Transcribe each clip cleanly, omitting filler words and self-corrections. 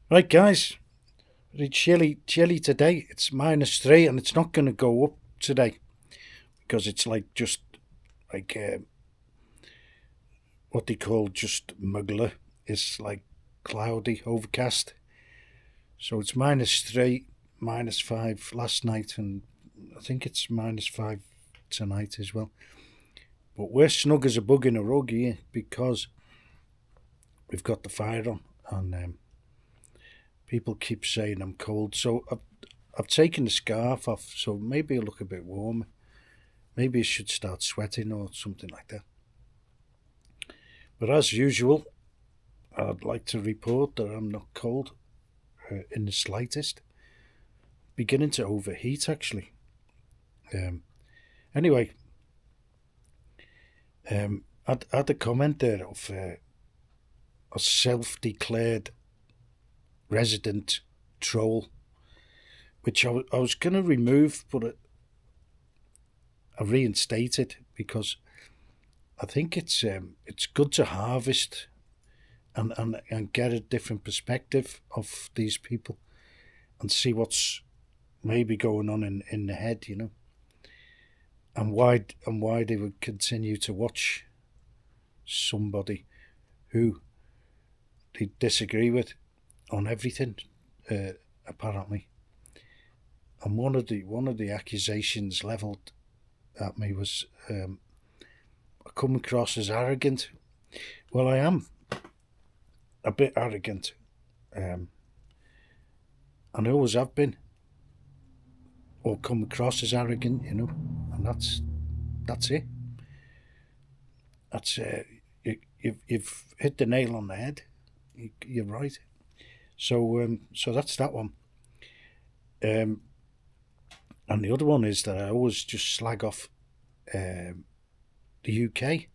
Right, guys, very chilly today. It's -3, and it's not going to go up today because it's like just like what they call just muggler. It's like cloudy, overcast. So it's -3, -5 last night, and I think it's -5 tonight as well. But we're snug as a bug in a rug here because we've got the fire on, and people keep saying I'm cold. So I've taken the scarf off, so maybe I look a bit warmer. Maybe I should start sweating or something like that. But as usual, I'd like to report that I'm not cold in the slightest. Beginning to overheat, actually. Um, anyway, I had a comment there of a self-declared resident troll, which I was going to remove, but I reinstated because I think it's good to harvest and get a different perspective of these people and see what's maybe going on in the head, and why they would continue to watch somebody who they disagree with on everything, uh, apparently. And one of the accusations levelled at me was I come across as arrogant. Well, I am a bit arrogant, um, and I always have been, or come across as arrogant, and that's it. That's you've hit the nail on the head. You're right. So that's that one. Um, and the other one is that I always just slag off the UK.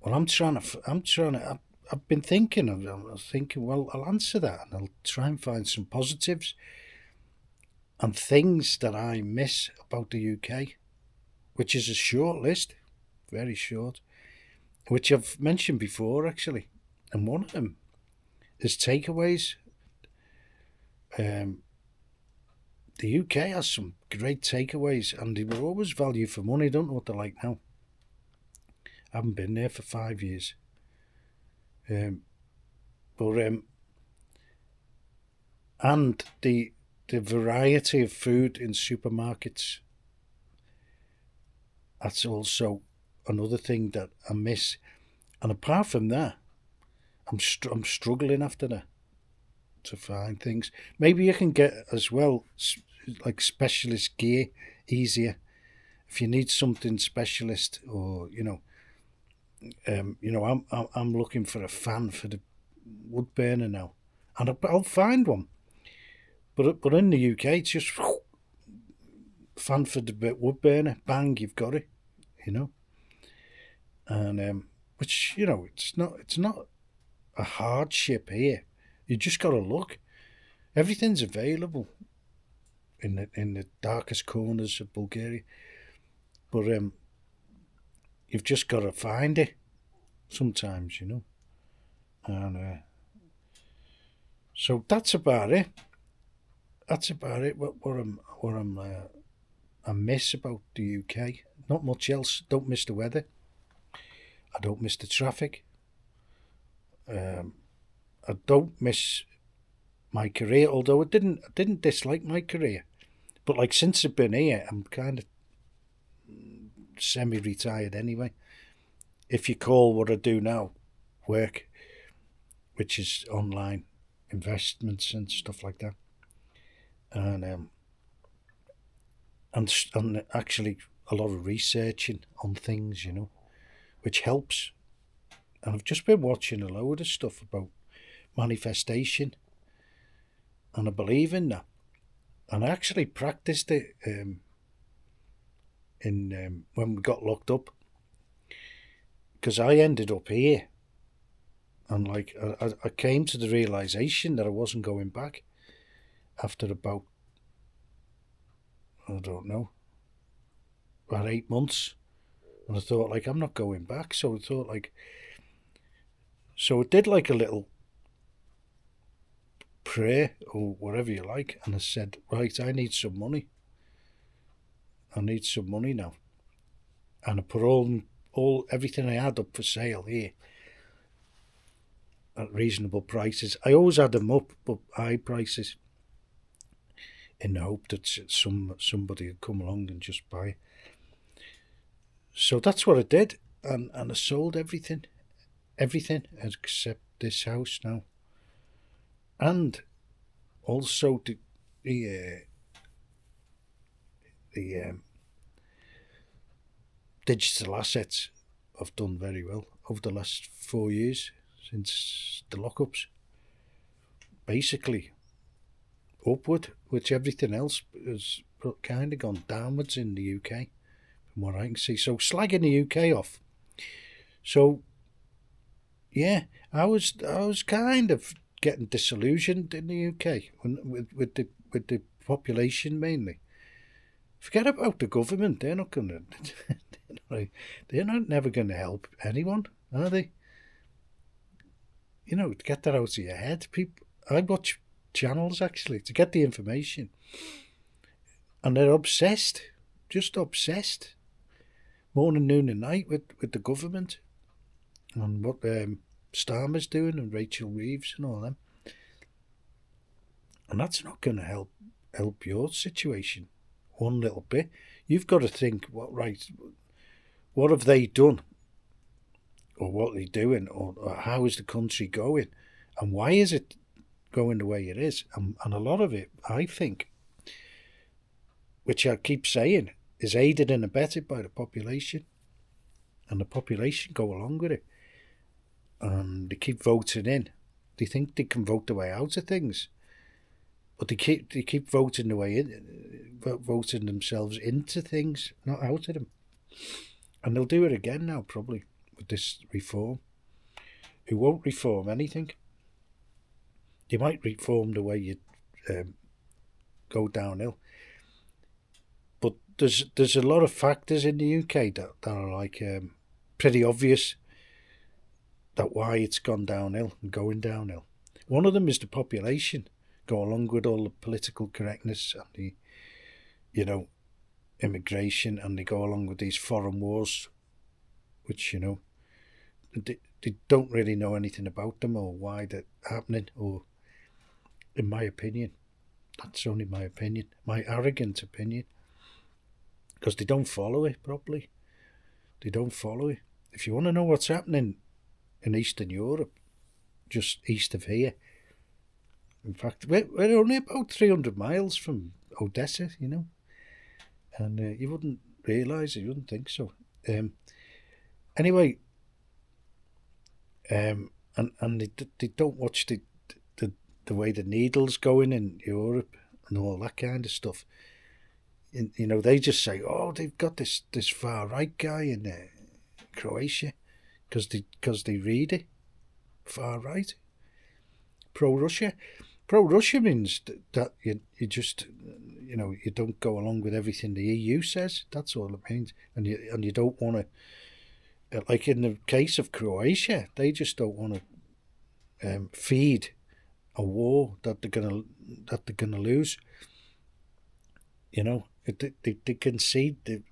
Well, I've been thinking. I'm thinking. Well, I'll answer that, and I'll try and find some positives and things that I miss about the UK, which is a short list, very short, which I've mentioned before actually, and one of them is takeaways. Um, the UK has some great takeaways, and they were always value for money. Don't know what they're like now. I haven't been there for 5 years. But and the variety of food in supermarkets. That's also another thing that I miss. And apart from that, I'm struggling after that to find things. Maybe you can get as well like specialist gear easier if you need something specialist, or I'm looking for a fan for the wood burner now, and I'll find one. But in the UK, it's just fan for the wood burner, bang, you've got it, you know, and which it's not a hardship here. You just got to look. Everything's available in the darkest corners of Bulgaria, but you've just got to find it sometimes, and so that's about it. That's about it. What I miss about the UK. Not much else. Don't miss the weather. I don't miss the traffic. Um, I don't miss my career, although I didn't dislike my career. But like since I've been here, I'm kind of semi-retired anyway. If you call what I do now work, which is online investments and stuff like that, and and actually a lot of researching on things, which helps. And I've just been watching a load of stuff about manifestation, and I believe in that. And I actually practiced it in when we got locked up, because I ended up here, and like I came to the realization that I wasn't going back after about, I don't know, about 8 months, and I thought like I'm not going back. So I thought like, so it did like a little prayer or whatever you like, and I said, right, I need some money. I need some money now. And I put everything I had up for sale here at reasonable prices. I always had them up, but high prices, in the hope that somebody would come along and just buy it. So that's what I did, and I sold everything except this house now, and also the digital assets have done very well over the last 4 years since the lockups. Basically upward, which everything else has kind of gone downwards in the UK, from what I can see. So slagging the UK off. So yeah, I was kind of getting disillusioned in the UK with the population mainly. Forget about the government; they're not gonna, they're not never going to help anyone, are they? Get that out of your head. People, I watch channels actually to get the information, and they're obsessed, just obsessed, morning, noon, and night with the government and what Starmer's doing and Rachel Reeves and all them, and that's not going to help your situation one little bit. You've got to think, what have they done, or what are they doing, or how is the country going, and why is it going the way it is? And a lot of it, I think, which I keep saying, is aided and abetted by the population, and the population go along with it, and they keep voting in. They think they can vote the way out of things, but they keep voting the way in, voting themselves into things, not out of them. And they'll do it again now, probably, with this reform. Who won't reform anything. You might reform the way you go downhill. But there's a lot of factors in the UK that are like pretty obvious that why it's gone downhill and going downhill. One of them is the population, go along with all the political correctness and the, immigration, and they go along with these foreign wars, which, they don't really know anything about them or why they're happening, or, in my opinion, that's only my opinion, my arrogant opinion, because they don't follow it properly. They don't follow it. If you want to know what's happening in Eastern Europe, just east of here, in fact, we're only about 300 miles from Odessa, and you wouldn't realise it, you wouldn't think so. Anyway, and they don't watch the way the needle's going in Europe and all that kind of stuff. They just say, oh, they've got this far right guy in Croatia, because they read it far right, pro-Russia. Pro-Russia means that you just, you don't go along with everything the EU says. That's all it means. And you don't want to, like in the case of Croatia, they just don't want to feed a war that they're gonna lose. They concede the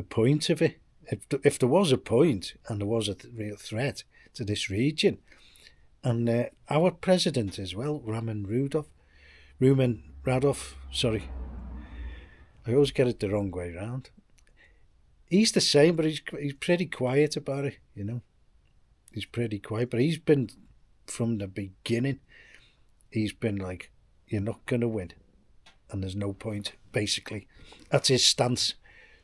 point of it. If there was a point and there was a real threat to this region. And our president as well, Rumen Radov, sorry. I always get it the wrong way round. He's the same, but he's pretty quiet about it, He's pretty quiet, but he's been, from the beginning, he's been like, you're not going to win. And there's no point, basically. That's his stance.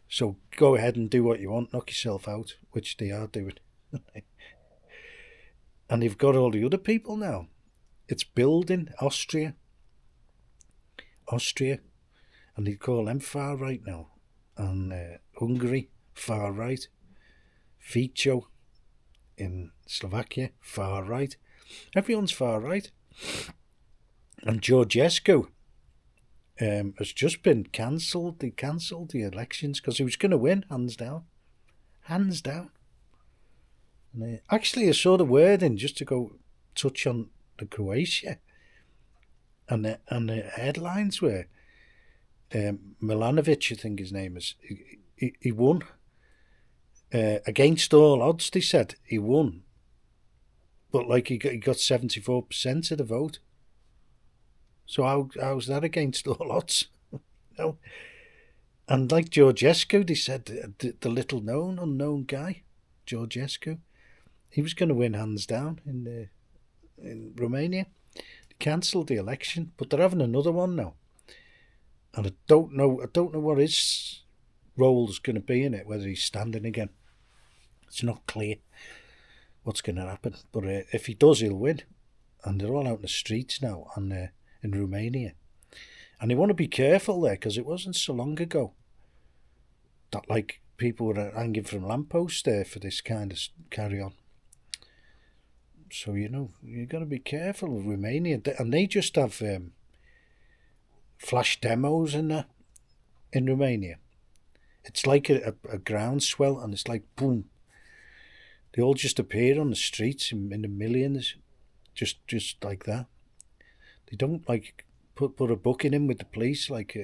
So go ahead and do what you want, knock yourself out, which they are doing. And they've got all the other people now. It's building Austria, and they call them far right now. And Hungary, far right. Fico in Slovakia, far right. Everyone's far right. And Georgescu has just been cancelled. They cancelled the elections because he was going to win, hands down. Hands down. And actually, I saw the wording, just to go touch on the Croatia. the headlines were Milanovic, I think his name is. He won against all odds. They said he won, but like he got 74% of the vote. So how's that against all odds? No. And like Georgescu, they said the little known unknown guy, Georgescu, he was going to win hands down in Romania. They cancelled the election, but they're having another one now. And I don't know what his role's going to be in it, whether he's standing again. It's not clear what's going to happen. But if he does, he'll win. And they're all out in the streets now in Romania. And you want to be careful there, because it wasn't so long ago that like people were hanging from lampposts there for this kind of carry on. So, you've got to be careful with Romania. And they just have flash demos in Romania. It's like a groundswell, and it's like boom. They all just appear on the streets in the millions, just like that. They don't like put a booking in with the police like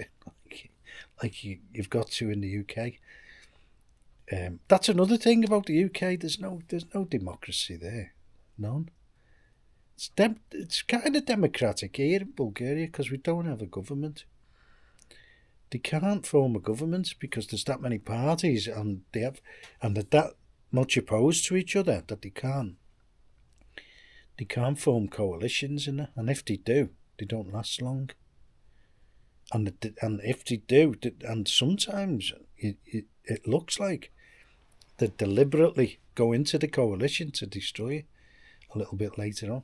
you've got to in the UK. That's another thing about the UK. There's no democracy there, none. It's kind of democratic here in Bulgaria because we don't have a government. They can't form a government because there's that many parties and they're that much opposed to each other that they can't form coalitions in it. And if they do, they don't last long. And if they do, and sometimes it looks like they deliberately go into the coalition to destroy it a little bit later on.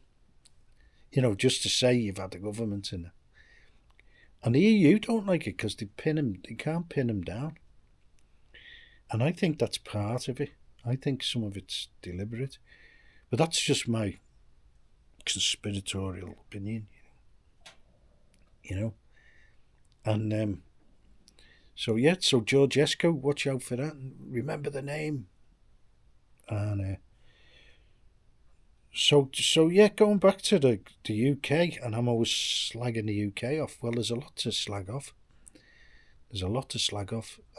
Just to say you've had a government in it. And the EU don't like it because they can't pin him down. And I think that's part of it. I think some of it's deliberate. But that's just my conspiratorial opinion, And so Georgescu, watch out for that and remember the name. And So going back to the UK, and I'm always slagging the UK off. Well, there's a lot to slag off.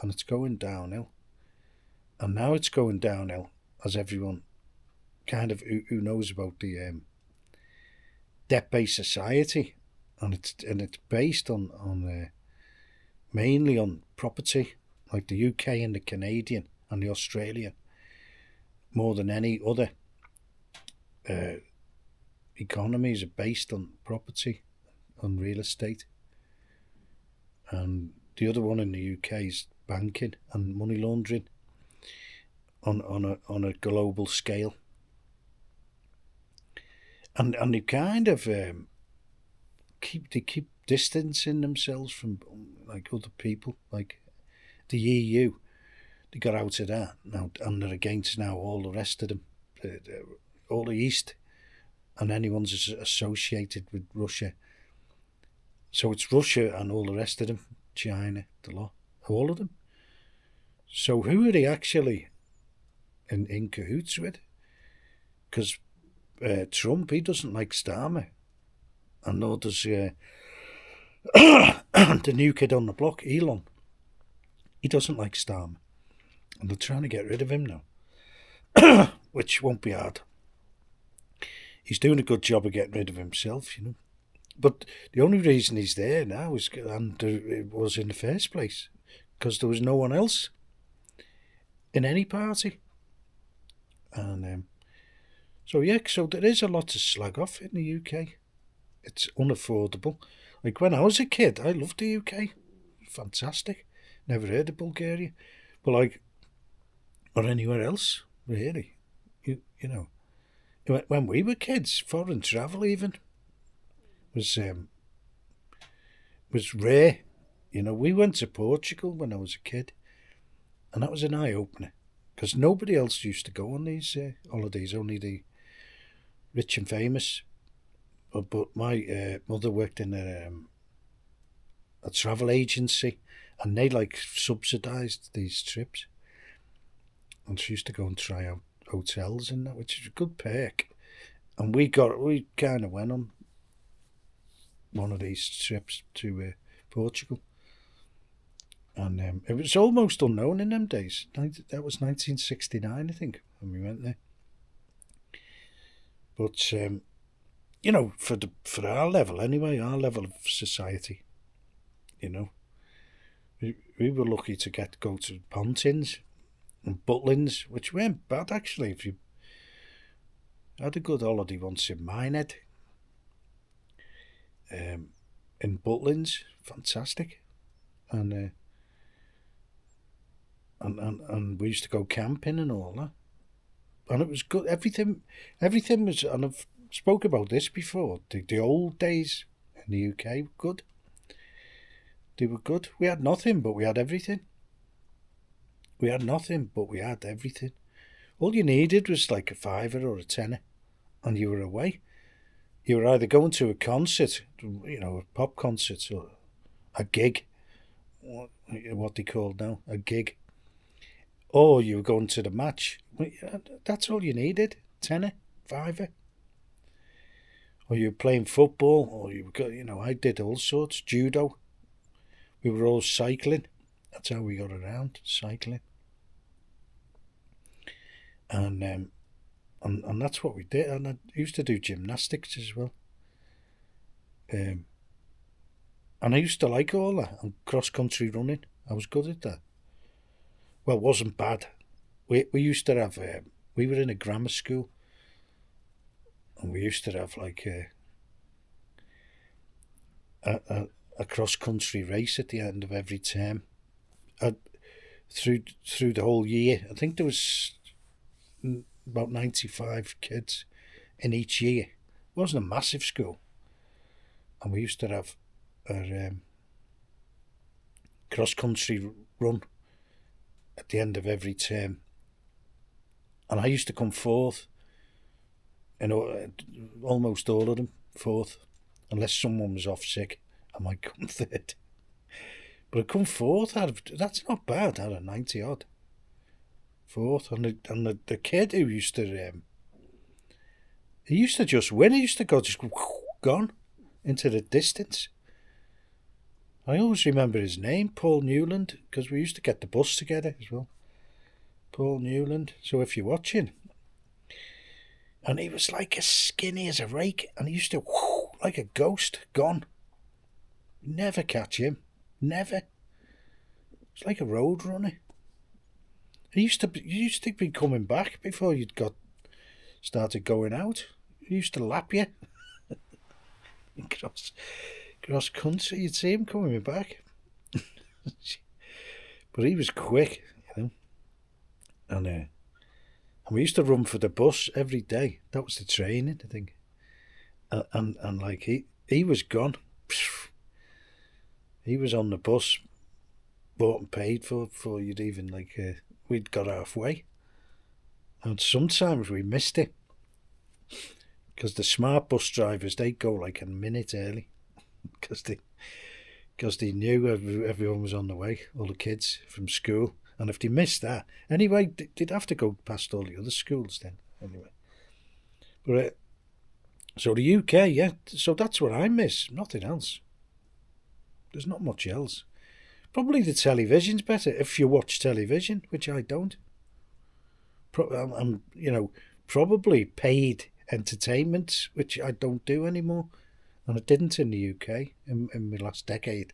And it's going downhill. And now it's going downhill, as everyone kind of who knows about the debt-based society, and it's based on mainly on property, like the UK and the Canadian and the Australian, more than any other. Economies are based on property, on real estate, and the other one in the UK is banking and money laundering on a global scale, and they kind of keep distancing themselves from like other people, like the EU. They got out of that now, and they're against now all the rest of them. All the East, and anyone's associated with Russia. So it's Russia and all the rest of them, China, the lot, all of them. So who are they actually in cahoots with? Because Trump, he doesn't like Starmer, and nor does the new kid on the block, Elon. He doesn't like Starmer, and they're trying to get rid of him now, which won't be hard. He's doing a good job of getting rid of himself, But the only reason he's there now is, and it was in the first place, because there was no one else in any party. And so there is a lot to slag off in the UK. It's unaffordable. Like when I was a kid, I loved the UK. Fantastic. Never heard of Bulgaria. But or anywhere else, really. You know. When we were kids, foreign travel even was rare. We went to Portugal when I was a kid, and that was an eye opener because nobody else used to go on these holidays. Only the rich and famous. But my mother worked in a travel agency, and they subsidised these trips, and she used to go and try out hotels and that, which is a good perk. And we kind of went on one of these trips to Portugal. And it was almost unknown in them days. That was 1969, I think, when we went there. But you know, for our level anyway, our level of society, you know, we were lucky to go to Pontins and Butlins, which weren't bad actually. If you had a good holiday once in Minehead, in Butlins, fantastic, and we used to go camping and all that, and it was good. Everything was, and I've spoke about this before. The old days in the UK were good. They were good. We had nothing, but we had everything. We had nothing, but we had everything. All you needed was like a fiver or a tenner, and you were away. You were either going to a concert, you know, a pop concert, or a gig, what they call now, a gig, or you were going to the match. That's all you needed, tenner, fiver. Or you were playing football, or you were, you know, I did all sorts, judo. We were all cycling. That's how we got around, cycling. And that's what we did. And I used to do gymnastics as well. And I used to like all that, and cross-country running. I was good at that. Well, it wasn't bad. We used to have, we were in a grammar school, and we used to have like a cross-country race at the end of every term. Through the whole year. I think there was about 95 kids in each year. It wasn't a massive school. And we used to have a cross-country run at the end of every term. And I used to come fourth in almost all of them, fourth. Unless someone was off sick, I might come third. But I come fourth that's not bad out of 90 odd. Fourth, and the kid who used to he used to just win. He used to go just gone into the distance. I always remember his name, Paul Newland, because we used to get the bus together as well. Paul Newland. So if you're watching, and he was like as skinny as a rake, and he used to like a ghost, gone. Never catch him. Never. It's like a road runner. He used to be coming back before you'd started going out. He used to lap you. Cross country, you'd see him coming back. But he was quick, you know. And we used to run for the bus every day. That was the training, I think. And like he was gone. He was on the bus, bought and paid for before you'd even we'd got halfway. And sometimes we missed it. Because the smart bus drivers, they'd go like a minute early. Because they knew everyone was on the way, all the kids from school. And if they missed that, anyway, they'd have to go past all the other schools then, anyway. But so the UK, yeah, so that's what I miss, nothing else. There's not much else. Probably the television's better if you watch television, which I don't. I'm probably paid entertainment, which I don't do anymore, and I didn't in the UK in my last decade.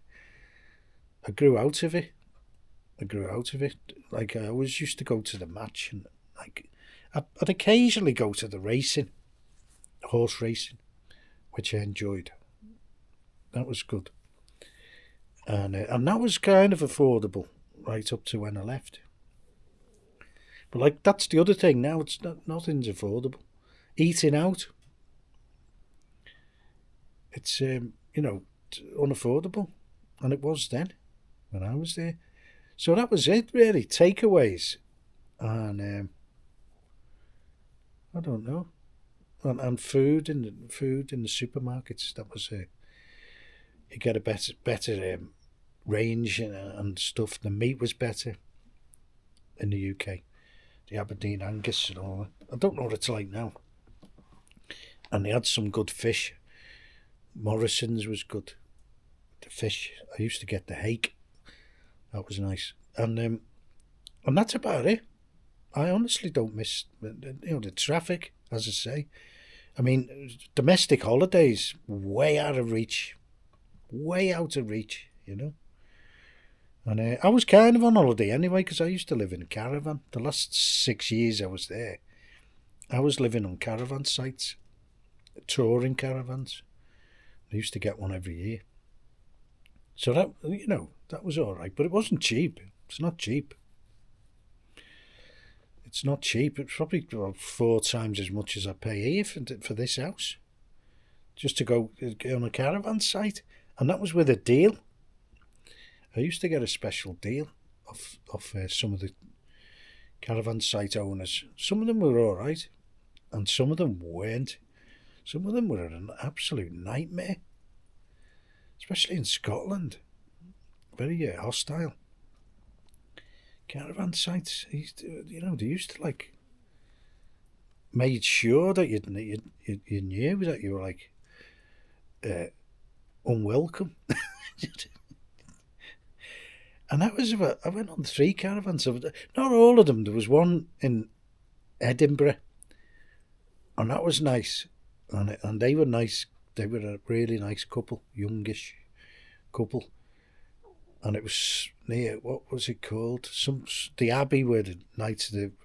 I grew out of it. Like I always used to go to the match, and like I'd occasionally go to the racing, horse racing, which I enjoyed. That was good. And that was kind of affordable right up to when I left. But like that's the other thing now. Nothing's affordable. Eating out. It's unaffordable, and it was then when I was there. So that was it really. Takeaways, and I don't know, and food in the supermarkets. That was you get a better range and stuff. The meat was better in the UK. The Aberdeen Angus and all that. I don't know what it's like now. And they had some good fish. Morrison's was good. The fish. I used to get the hake. That was nice. And that's about it. I honestly don't miss, the traffic, as I say. I mean, domestic holidays, way out of reach. Way out of reach, And I was kind of on holiday anyway, because I used to live in a caravan. The last 6 years I was there, I was living on caravan sites, touring caravans. I used to get one every year. So that was all right, but it wasn't cheap. It's not cheap. It's not cheap. It's probably 4 times as much as I pay here for this house, just to go on a caravan site, and that was with a deal. I used to get a special deal off some of the caravan site owners. Some of them were all right, and some of them weren't. Some of them were an absolute nightmare, especially in Scotland. Very hostile. Caravan sites, they used to made sure that you knew that you were unwelcome. And that was I went on 3 caravans. Not all of them. There was one in Edinburgh, and that was nice. And they were nice. They were a really nice couple, youngish couple. And it was near, what was it called? The Abbey, where the Knights the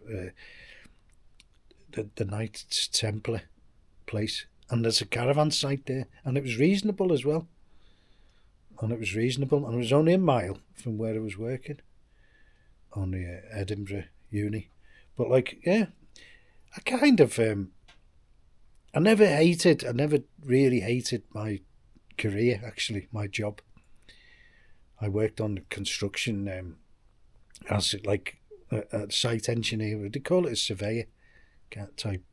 Knights Templar place. And there's a caravan site there, and it was reasonable as well. And it was only a mile from where I was working on the Edinburgh Uni. But I kind of, I never really hated my career, actually, my job. I worked on construction as a site engineer. They call it a surveyor type.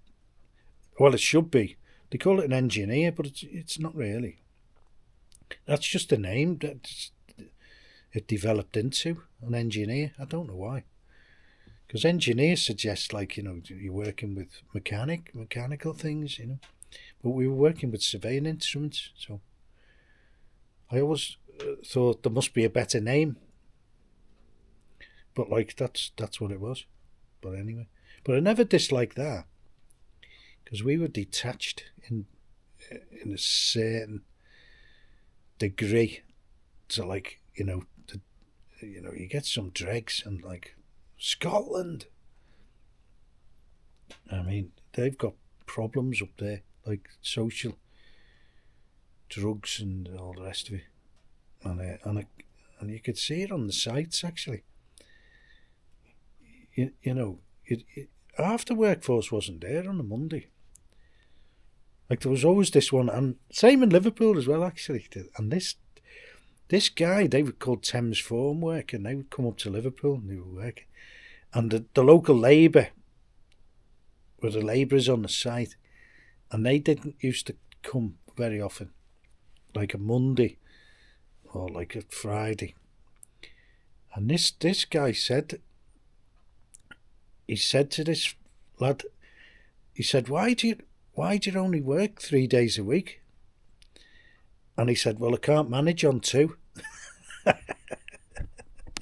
Well, it should be. They call it an engineer, but it's not really. That's just a name that it developed into, an engineer. I don't know why. Because engineer suggests you're working with mechanical things, But we were working with surveying instruments, so I always thought there must be a better name. But that's what it was. But anyway, I never disliked that, because we were detached in a certain degree to you get some dregs, and Scotland. I mean, they've got problems up there, like social drugs and all the rest of it, and you could see it on the sites actually. Half the workforce wasn't there on a Monday. There was always this one, and same in Liverpool as well actually. And this guy, they were called Thames Form Work, and they would come up to Liverpool and they were working. And the local Labour were the labourers on the site, and they didn't used to come very often, like a Monday or like a Friday. And this guy said to this lad, he said, why do you only work 3 days a week? And he said, well, I can't manage on 2.